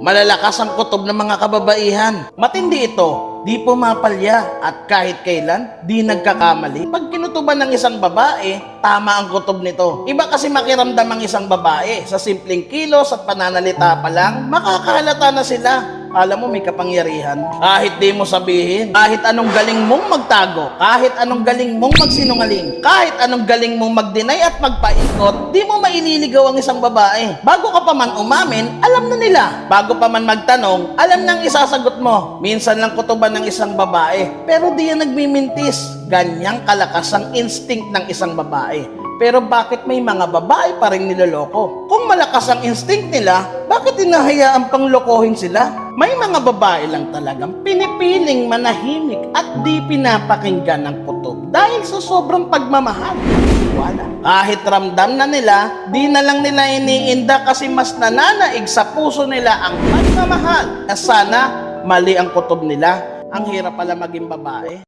Malalakas ang kutob ng mga kababaihan. Matindi ito, di pumapalya at kahit kailan, di nagkakamali. Pag kinutuban ng isang babae, tama ang kutob nito. Iba kasi makiramdam ang isang babae. Sa simpleng kilos at pananalita pa lang, makakahalata na sila. Alam mo, may kapangyarihan. Kahit di mo sabihin, kahit anong galing mong magtago, kahit anong galing mong magsinungaling, kahit anong galing mong mag-deny at magpaikot, di mo maililigaw ang isang babae. Bago ka pa man umamin, alam na nila. Bago pa man magtanong, alam nang isasagot mo. Minsan lang kutuban ng isang babae, pero di yan nagmimintis. Ganyang kalakas ang instinct ng isang babae. Pero bakit may mga babae pa rin niloloko? Kung malakas ang instinct nila, bakit hinahayaan pang lokohin sila? May mga babae lang talagang pinipiling manahimik at di pinapakinggan ng kutob dahil sa sobrang pagmamahal. Wala. Kahit ramdam na nila, di na lang nila iniinda kasi mas nananaig sa puso nila ang pagmamahal. Sana mali ang kutob nila. Ang hirap pala maging babae.